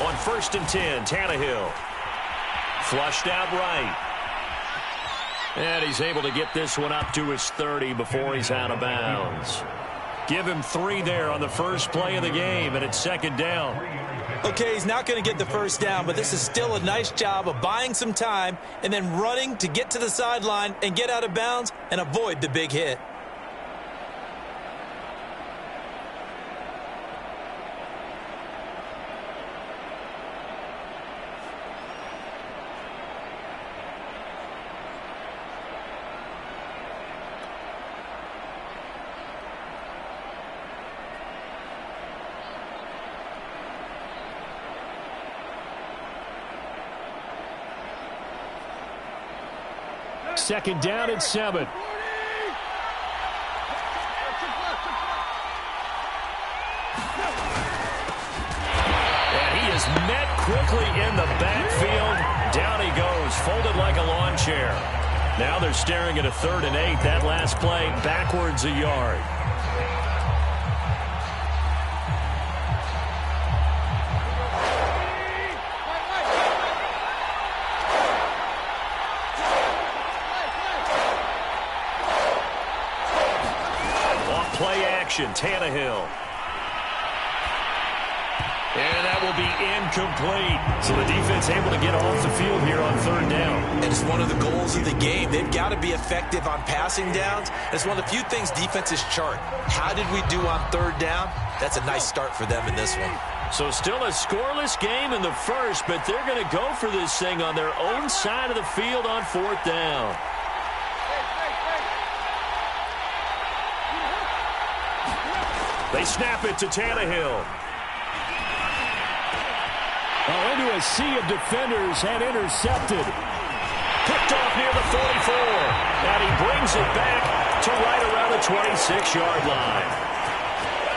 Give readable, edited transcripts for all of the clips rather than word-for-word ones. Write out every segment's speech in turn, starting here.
On 1st and 10, Tannehill. Flushed out right. And he's able to get this one up to his 30 before he's out of bounds. Give him 3 there on the first play of the game, and it's 2nd down. Okay, he's not going to get the first down, but this is still a nice job of buying some time and then running to get to the sideline and get out of bounds and avoid the big hit. Second down and 7. And he is met quickly in the backfield. Down he goes, folded like a lawn chair. Now they're staring at a 3rd and 8. That last play backwards a yard. Tannehill. And that will be incomplete. So the defense able to get off the field here on 3rd down. And it's one of the goals of the game. They've got to be effective on passing downs. It's one of the few things defenses chart. How did we do on 3rd down? That's a nice start for them in this one. So still a scoreless game in the first, but they're going to go for this thing on their own side of the field on 4th down. They snap it to Tannehill. Oh, into a sea of defenders and intercepted. Picked off near the 44. And he brings it back to right around the 26-yard line.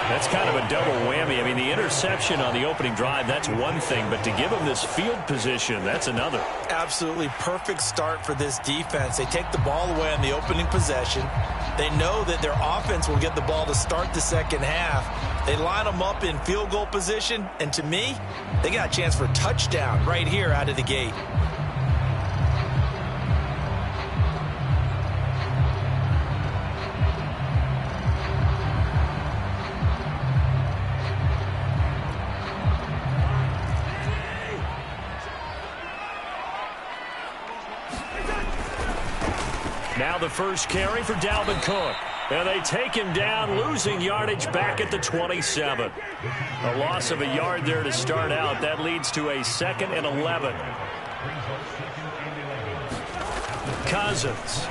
That's kind of a double whammy. I mean, the interception on the opening drive, that's one thing. But to give him this field position, that's another. Absolutely perfect start for this defense. They take the ball away on the opening possession. They know that their offense will get the ball to start the second half. They line them up in field goal position. And to me, they got a chance for a touchdown right here out of the gate. Now the first carry for Dalvin Cook. And they take him down, losing yardage back at the 27. A loss of a yard there to start out. That leads to a 2nd and 11. Cousins.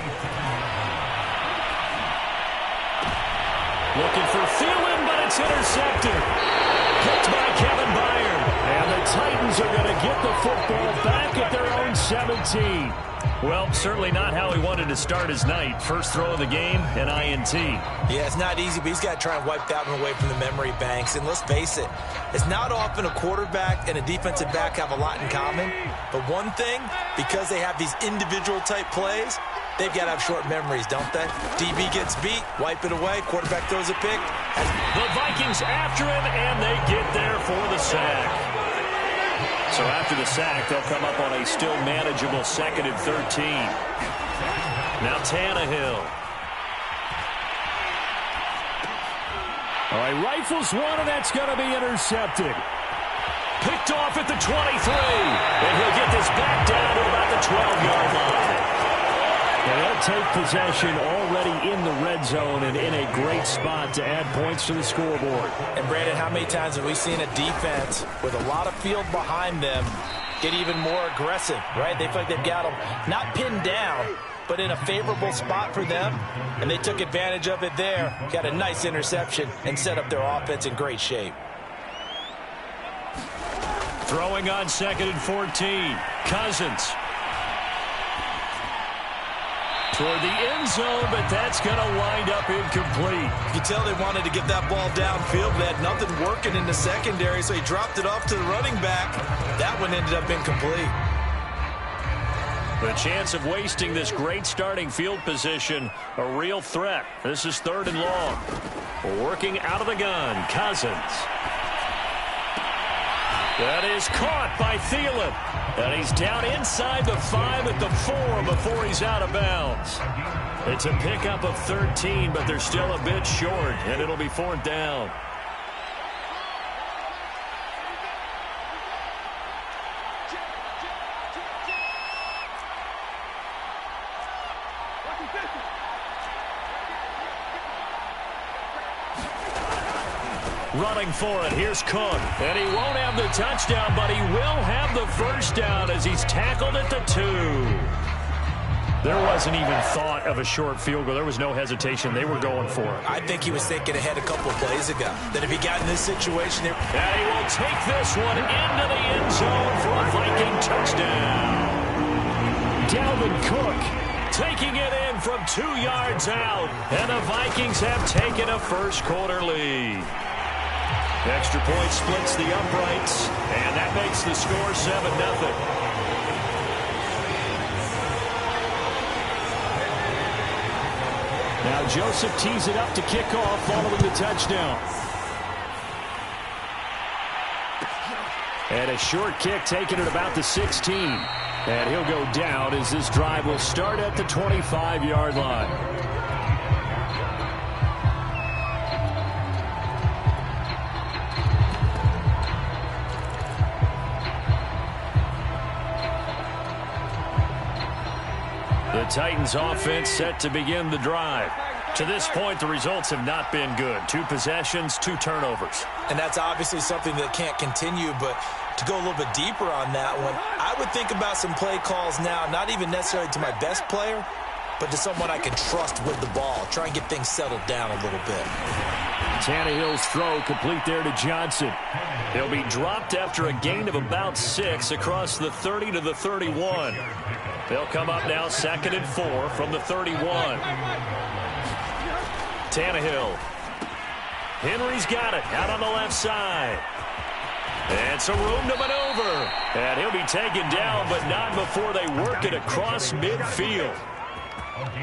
Looking for Thielen, but it's intercepted. Picked by Kevin Byard. And the Titans are going to get the football back at their own 17. Well, certainly not how he wanted to start his night. First throw of the game, an INT. Yeah, it's not easy, but he's got to try and wipe that one away from the memory banks. And let's face it, it's not often a quarterback and a defensive back have a lot in common. But one thing, because they have these individual type plays, they've got to have short memories, don't they? DB gets beat, wipe it away, quarterback throws a pick. The Vikings after him, and they get there for the sack. So after the sack, they'll come up on a still manageable 2nd and 13. Now Tannehill. All right, rifles one, and that's going to be intercepted. Picked off at the 23. And he'll get this back down to about the 12-yard line. And they'll take possession already in the red zone and in a great spot to add points to the scoreboard. And Brandon, how many times have we seen a defense with a lot of field behind them get even more aggressive, right? They feel like they've got them not pinned down, but in a favorable spot for them, and they took advantage of it there, got a nice interception, and set up their offense in great shape. Throwing on 2nd and 14. Cousins. Toward the end zone, but that's going to wind up incomplete. You can tell they wanted to get that ball downfield. They had nothing working in the secondary, so he dropped it off to the running back. That one ended up incomplete. The chance of wasting this great starting field position, a real threat. This is 3rd and long. Working out of the gun, Cousins. That is caught by Thielen. And he's down inside the 5 at the 4 before he's out of bounds. It's a pickup of 13, but they're still a bit short, and it'll be 4th down. Running for it, here's Cook. And he won't have the touchdown, but he will have the first down as he's tackled at the 2. There wasn't even thought of a short field goal. There was no hesitation. They were going for it. I think he was thinking ahead a couple of plays ago. That if he got in this situation... And he will take this one into the end zone for a Viking touchdown. Dalvin Cook taking it in from 2 yards out. And the Vikings have taken a first quarter lead. Extra point splits the uprights, and that makes the score 7-0. Now Joseph tees it up to kick off following the touchdown. And a short kick taken at about the 16. And he'll go down as this drive will start at the 25-yard line. The Titans offense set to begin the drive. To this point, the results have not been good. 2 possessions, 2 turnovers. And that's obviously something that can't continue, but to go a little bit deeper on that one, I would think about some play calls now, not even necessarily to my best player, but to someone I can trust with the ball. Try and get things settled down a little bit. Tannehill's throw complete there to Johnson. He'll be dropped after a gain of about 6 across the 30 to the 31. They'll come up now 2nd and 4 from the 31. Tannehill. Henry's got it out on the left side. And some room to maneuver. And he'll be taken down, but not before they work it across midfield.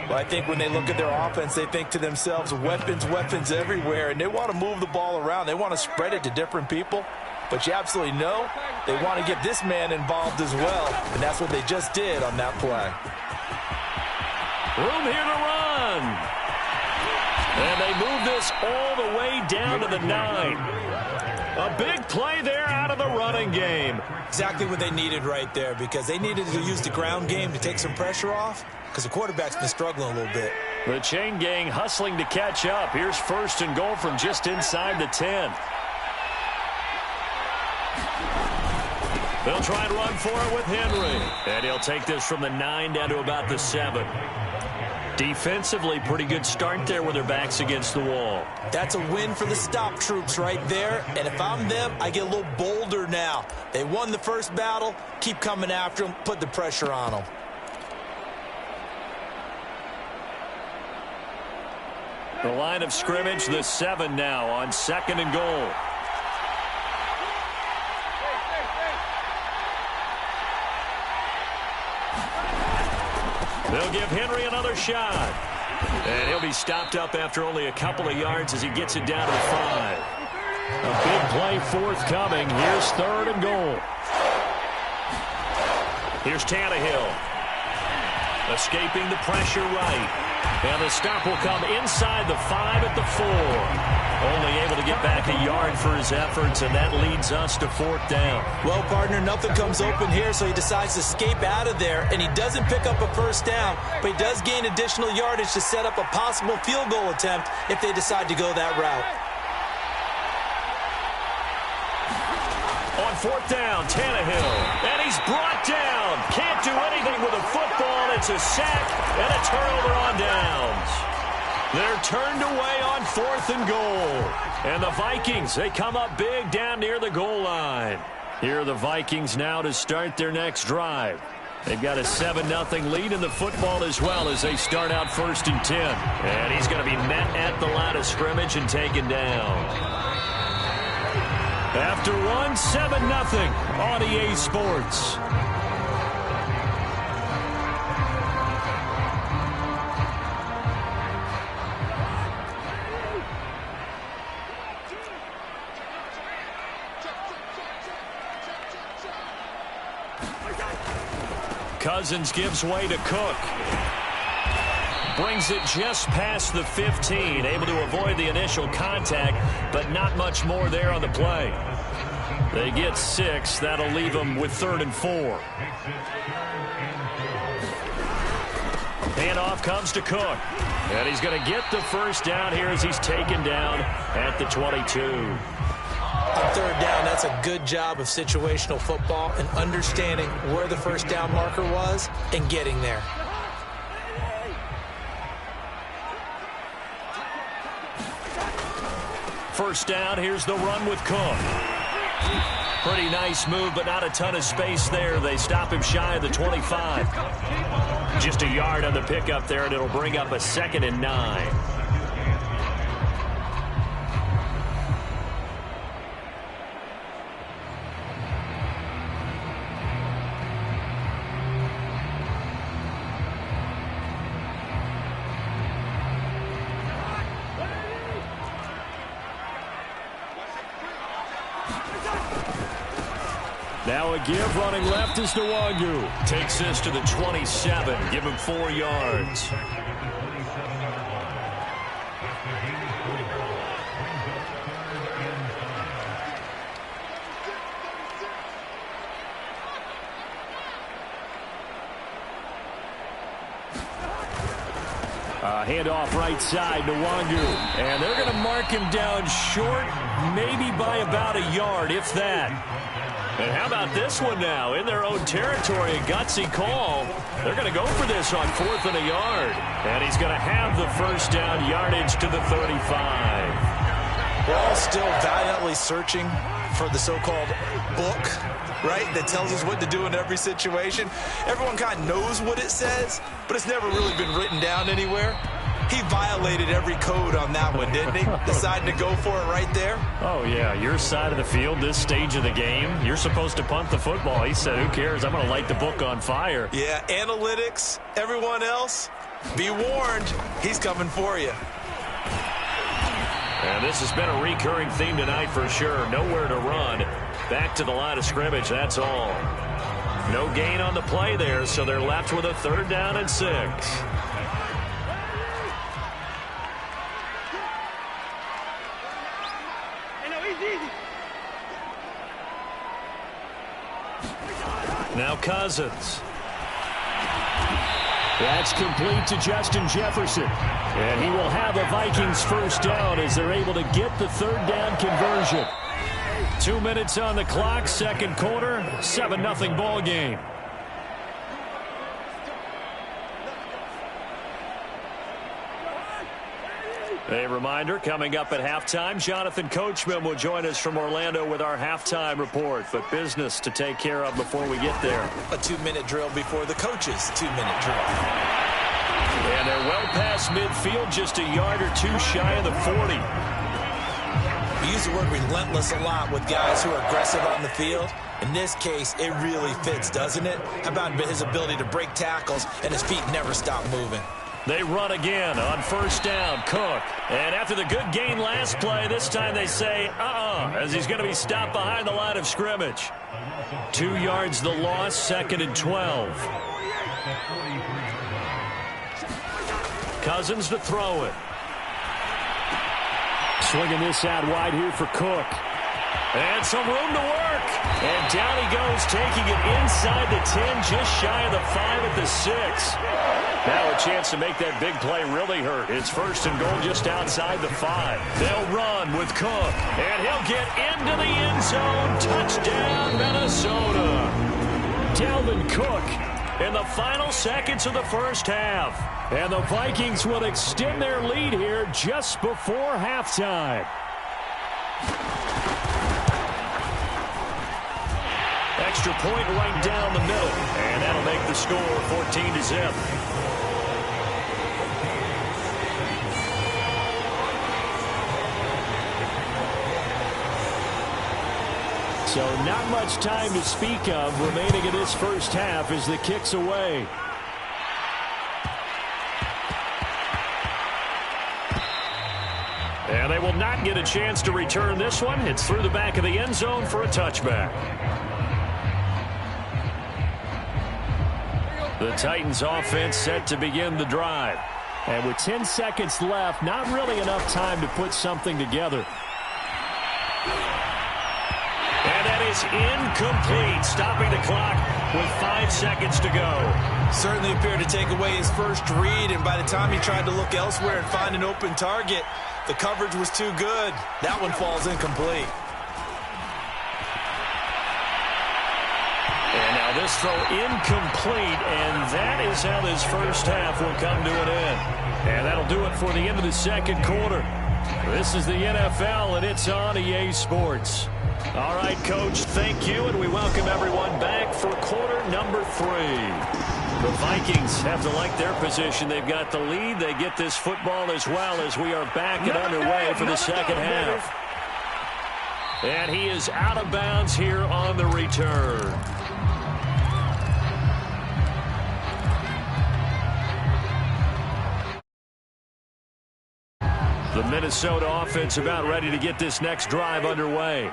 Well, I think when they look at their offense, they think to themselves, weapons, weapons everywhere, and they want to move the ball around. They want to spread it to different people. But you absolutely know they want to get this man involved as well, and that's what they just did on that play. Room here to run. And they move this all the way down to the 9. A big play there out of the running game. Exactly what they needed right there, because they needed to use the ground game to take some pressure off, because the quarterback's been struggling a little bit. The chain gang hustling to catch up. Here's 1st and goal from just inside the 10. They'll try and run for it with Henry. And he'll take this from the 9 down to about the 7. Defensively, pretty good start there with their backs against the wall. That's a win for the stop troops right there. And if I'm them, I get a little bolder now. They won the first battle. Keep coming after them. Put the pressure on them. The line of scrimmage, the 7 now on 2nd and goal. They'll give Henry another shot. And he'll be stopped up after only a couple of yards as he gets it down to the 5. A big play forthcoming. Here's 3rd and goal. Here's Tannehill. Escaping the pressure right. And the stop will come inside the 5 at the 4. Only able to get back a yard for his efforts, and that leads us to 4th down. Well, partner, nothing comes open here, so he decides to escape out of there, and he doesn't pick up a first down, but he does gain additional yardage to set up a possible field goal attempt if they decide to go that route. On 4th down, Tannehill, and he's brought down. Can't do anything with a football. It's a sack and a turnover on downs. They're turned away on 4th and goal. And the Vikings, they come up big down near the goal line. Here are the Vikings now to start their next drive. They've got a 7-0 lead in the football as well as they start out 1st and 10. And he's going to be met at the line of scrimmage and taken down. After one, 7-0 on EA Sports. Cousins gives way to Cook. Brings it just past the 15. Able to avoid the initial contact, but not much more there on the play. They get 6. That'll leave them with 3rd and 4. Handoff comes to Cook. And he's going to get the first down here as he's taken down at the 22. On 3rd down, that's a good job of situational football and understanding where the first down marker was and getting there. First down, here's the run with Cook. Pretty nice move, but not a ton of space there. They stop him shy of the 25. Just a yard on the pickup there, and it'll bring up a 2nd and 9. Now a give, running left is Nwangu. Takes this to the 27, give him 4 yards. Handoff right side, Nwangu. And they're going to mark him down short, maybe by about a yard, if that. And how about this one now? In their own territory, a gutsy call. They're going to go for this on 4th and a yard. And he's going to have the first down, yardage to the 35. We're all still valiantly searching for the so-called book, right, that tells us what to do in every situation. Everyone kind of knows what it says, but it's never really been written down anywhere. He violated every code on that one, didn't he? Decided to go for it right there. Oh, yeah, your side of the field, this stage of the game, you're supposed to punt the football. He said, who cares? I'm going to light the book on fire. Yeah, analytics, everyone else, be warned, he's coming for you. And this has been a recurring theme tonight for sure. Nowhere to run. Back to the line of scrimmage, that's all. No gain on the play there, so they're left with a 3rd down and 6. Now Cousins. That's complete to Justin Jefferson. And he will have a Vikings first down as they're able to get the 3rd down conversion. 2 minutes on the clock, 2nd quarter, 7-0 ball game. A reminder, coming up at halftime, Jonathan Coachman will join us from Orlando with our halftime report. But business to take care of before we get there. A 2-minute drill before the coach's 2-minute drill. And they're well past midfield, just a yard or 2 shy of the 40. We use the word relentless a lot with guys who are aggressive on the field. In this case, it really fits, doesn't it? How about his ability to break tackles and his feet never stop moving? They run again on first down, Cook. And after the good gain last play, this time they say, as he's going to be stopped behind the line of scrimmage. 2 yards the loss, 2nd and 12. Cousins to throw it. Swinging this out wide here for Cook. And some room to work. And down he goes, taking it inside the 10, just shy of the 5 at the 6. Now a chance to make that big play really hurt. It's 1st and goal just outside the 5. They'll run with Cook. And he'll get into the end zone. Touchdown, Minnesota. Dalvin Cook in the final seconds of the first half. And the Vikings will extend their lead here just before halftime. Extra point right down the middle. And that'll make the score 14-0. So not much time to speak of remaining in this first half as the kick's away. And they will not get a chance to return this one. It's through the back of the end zone for a touchback. The Titans offense set to begin the drive. And with 10 seconds left, not really enough time to put something together. And that is incomplete, stopping the clock with 5 seconds to go. Certainly appeared to take away his first read, and by the time he tried to look elsewhere and find an open target, the coverage was too good. That one falls incomplete. And now this throw incomplete, and that is how this first half will come to an end. And that'll do it for the end of the second quarter. This is the NFL, and it's on EA Sports. All right, Coach, thank you, and we welcome everyone back for quarter number 3. The Vikings have to like their position. They've got the lead. They get this football as well as we are back and underway for the second half. And he is out of bounds here on the return. The Minnesota offense about ready to get this next drive underway.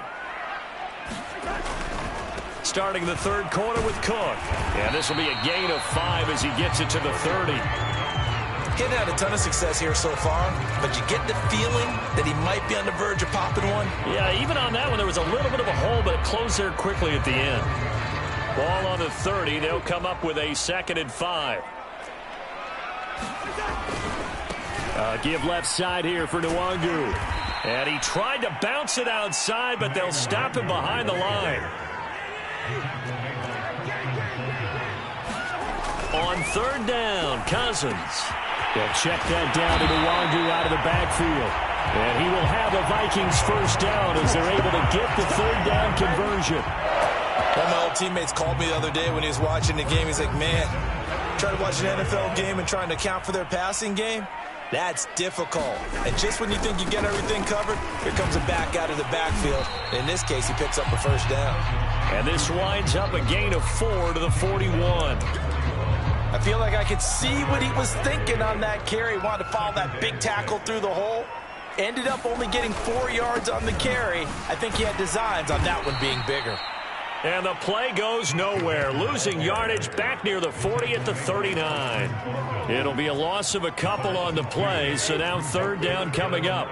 Starting the third quarter with Cook. And this will be a gain of 5 as he gets it to the 30. He's had a ton of success here so far, but you get the feeling that he might be on the verge of popping one. Yeah, even on that one, there was a little bit of a hole, but it closed there quickly at the end. Ball on the 30. They'll come up with a 2nd and 5. Give left side here for Nwangu. And he tried to bounce it outside, but they'll stop him behind the line. On third down, Cousins. They'll check that down to Nwangu out of the backfield. And he will have the Vikings first down as they're able to get the third down conversion. One of my old teammates called me the other day when he was watching the game. He's like, man, trying to watch an NFL game and trying to account for their passing game? That's difficult. And just when you think you get everything covered, here comes a back out of the backfield. In this case, he picks up a first down. And this winds up a gain of 4 to the 41. I feel like I could see what he was thinking on that carry. Wanted to follow that big tackle through the hole. Ended up only getting 4 yards on the carry. I think he had designs on that one being bigger. And the play goes nowhere. Losing yardage back near the 40 at the 39. It'll be a loss of a couple on the play, so now third down coming up.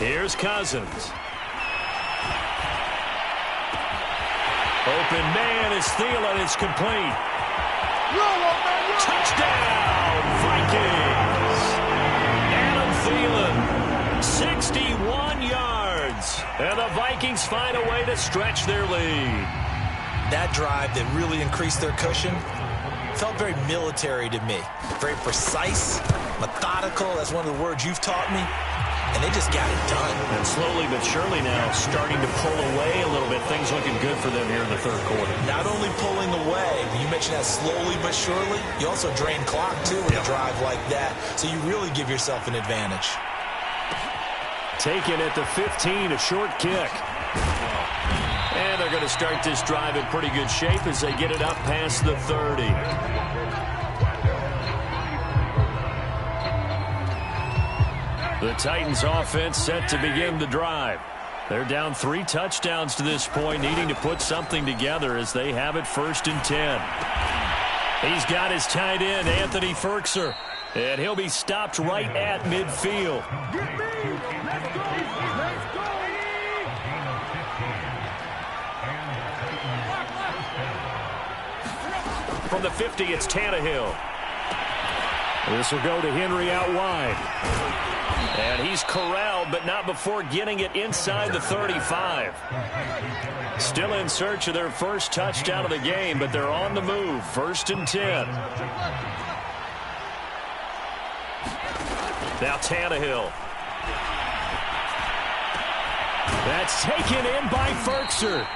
Here's Cousins. Open man is Thielen. It's complete. Touchdown, Vikings. Adam Thielen, 61 yards. And the Vikings find a way to stretch their lead. That drive that really increased their cushion felt very military to me. Very precise, methodical. That's one of the words you've taught me. And they just got it done. And slowly but surely now starting to pull away a little bit. Things looking good for them here in the third quarter. Not only pulling away, you mentioned that slowly but surely, you also drain clock too with a drive like that. So you really give yourself an advantage. Taken at the 15, a short kick. And they're going to start this drive in pretty good shape as they get it up past the 30. The Titans offense set to begin the drive. They're down 3 touchdowns to this point, needing to put something together as they have it 1st and 10. He's got his tight end, Anthony Ferkser, and he'll be stopped right at midfield. From the 50, it's Tannehill. This will go to Henry out wide. And he's corralled, but not before getting it inside the 35. Still in search of their first touchdown of the game, but they're on the move. 1st and 10. Now Tannehill. That's taken in by Ferkser.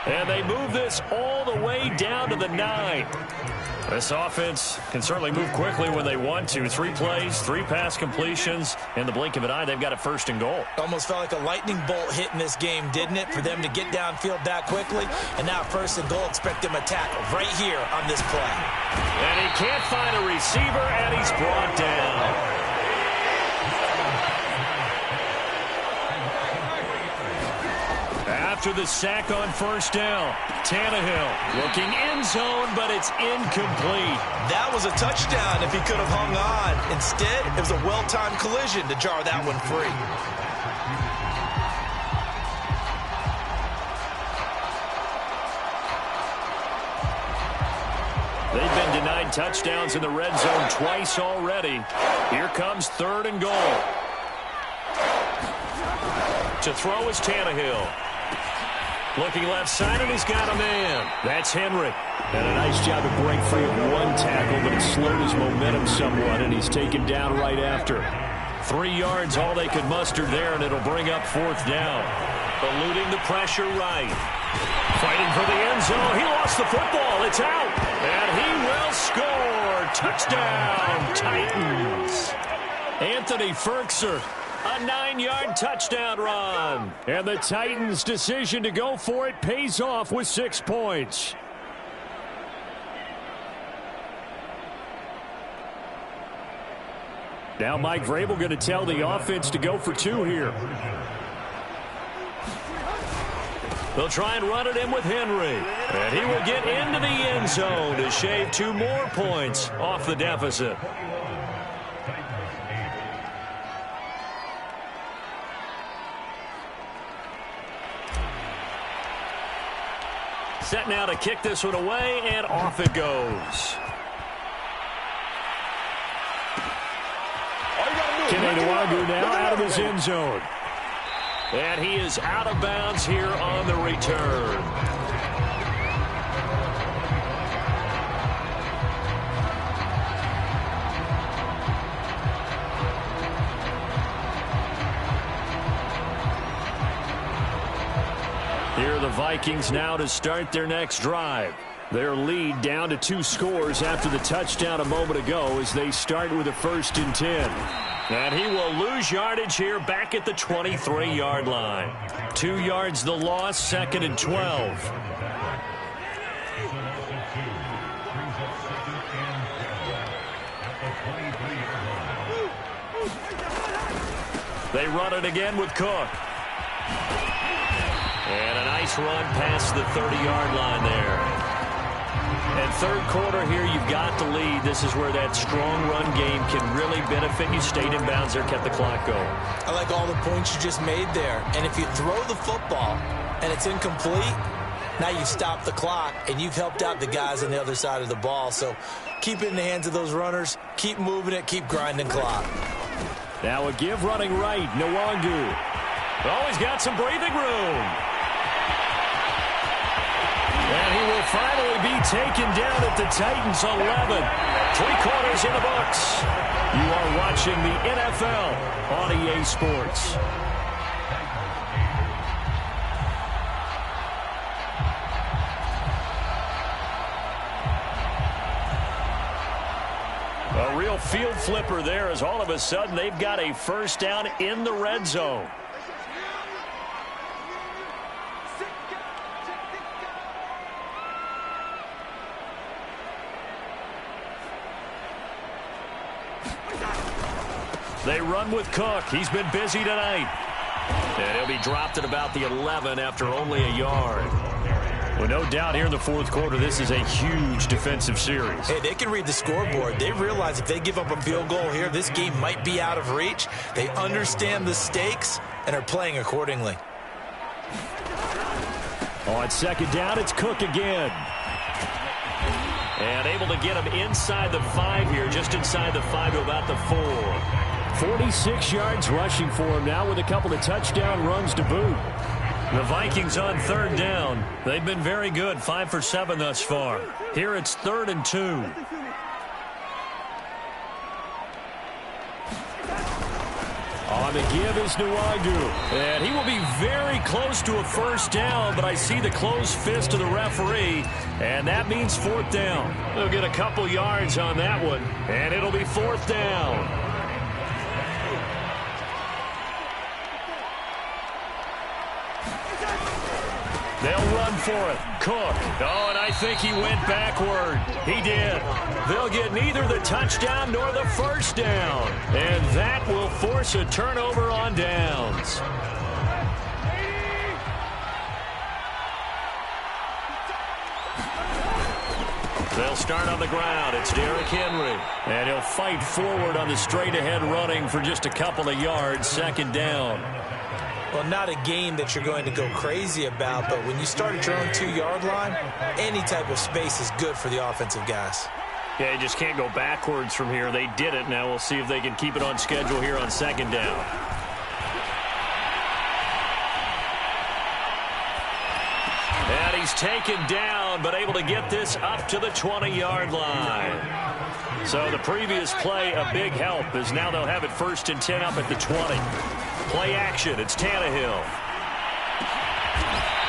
And they move this all the way down to the 9. This offense can certainly move quickly when they want to. 3 plays, 3 pass completions. In the blink of an eye, they've got it 1st and goal. Almost felt like a lightning bolt hit in this game, didn't it? For them to get downfield that quickly. And now 1st and goal, expect them to tackle right here on this play. And he can't find a receiver, and he's brought down. after the sack on first down. Tannehill looking end zone, but it's incomplete. That was a touchdown if he could have hung on. Instead, it was a well-timed collision to jar that one free. They've been denied touchdowns in the red zone twice already. Here comes 3rd and goal. To throw is Tannehill. Looking left side, and he's got a man. That's Henry. And a nice job to break free of one tackle, but it slowed his momentum somewhat, and he's taken down right after. 3 yards, all they could muster there, and it'll bring up 4th down. Eluding the pressure right. Fighting for the end zone. He lost the football. It's out. And he will score. Touchdown, Titans. Anthony Ferkser. A 9-yard touchdown run. And the Titans' decision to go for it pays off with 6 points. Now Mike Vrabel going to tell the offense to go for 2 here. They'll try and run it in with Henry. And he will get into the end zone to shave 2 more points off the deficit. Set now to kick this one away, and off it goes. Kenny now out of his end zone. And he is out of bounds here on the return. Here are the Vikings now to start their next drive. Their lead down to 2 scores after the touchdown a moment ago as they start with a 1st and 10. And he will lose yardage here back at the 23-yard line. 2 yards the loss, 2nd and 12. They run it again with Cook. And a nice run past the 30-yard line there. And 3rd quarter here, you've got the lead. This is where that strong run game can really benefit you. Stayed in bounds there, kept the clock going. I like all the points you just made there. And if you throw the football and it's incomplete, now you stop the clock and you've helped out the guys on the other side of the ball. So keep it in the hands of those runners. Keep moving it. Keep grinding clock. Now a give running right. Nwangu. Oh, he's got some breathing room. And he will finally be taken down at the Titans 11. 3 quarters in the books. You are watching the NFL on EA Sports. A real field flipper there as all of a sudden they've got a 1st down in the red zone. They run with Cook. He's been busy tonight. And he'll be dropped at about the 11 after only a yard. Well, no doubt here in the 4th quarter, this is a huge defensive series. Hey, they can read the scoreboard. They realize if they give up a field goal here, this game might be out of reach. They understand the stakes and are playing accordingly. On 2nd down, it's Cook again. And able to get him inside the 5 here, just inside the 5 to about the 4. 46 yards rushing for him now with a couple of touchdown runs to boot. The Vikings on 3rd down. They've been very good, 5 for 7 thus far. Here it's 3rd and 2. On the give is Nwangu. And he will be very close to a 1st down, but I see the closed fist of the referee, and that means 4th down. They'll get a couple yards on that one, and it'll be 4th down. They'll run for it. Cook. Oh, and I think he went backward. He did. They'll get neither the touchdown nor the 1st down. And that will force a turnover on downs. They'll start on the ground. It's Derrick Henry. And he'll fight forward on the straight-ahead running for just a couple of yards. Second down. Well, not a game that you're going to go crazy about, but when you start at your own 2-yard line, any type of space is good for the offensive guys. Yeah, you just can't go backwards from here. They did it. Now we'll see if they can keep it on schedule here on second down. And he's taken down, but able to get this up to the 20-yard line. So the previous play, a big help, as now they'll have it 1st and 10 up at the 20. Play action. It's Tannehill.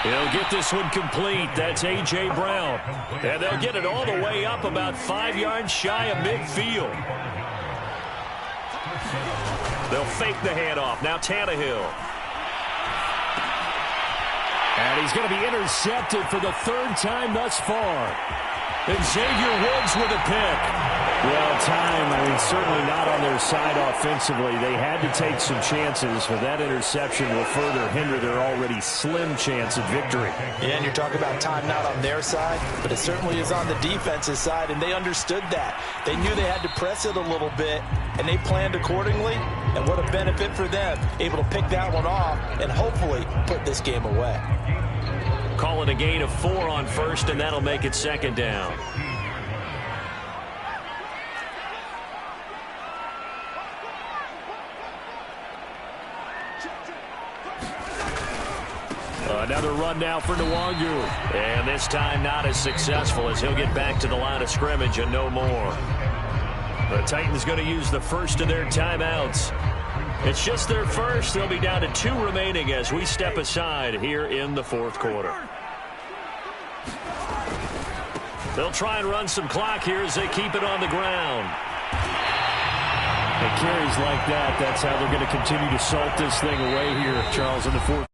He'll get this one complete. That's A.J. Brown. And they'll get it all the way up about 5 yards shy of midfield. They'll fake the handoff. Now Tannehill. And he's going to be intercepted for the 3rd time thus far. And Xavier Woods with a pick. Well, time, certainly not on their side offensively. They had to take some chances, but that interception will further hinder their already slim chance of victory. Yeah, and you're talking about time not on their side, but it certainly is on the defense's side, and they understood that. They knew they had to press it a little bit, and they planned accordingly, and what a benefit for them, able to pick that one off and hopefully put this game away. Call it a gain of 4 on 1st, and that'll make it 2nd down. Another run now for Nwangu. And this time not as successful, as he'll get back to the line of scrimmage and no more. The Titans going to use the first of their timeouts. It's just their first. They'll be down to 2 remaining as we step aside here in the 4th quarter. They'll try and run some clock here as they keep it on the ground. And carries like that, that's how they're going to continue to salt this thing away here, Charles, in the 4th.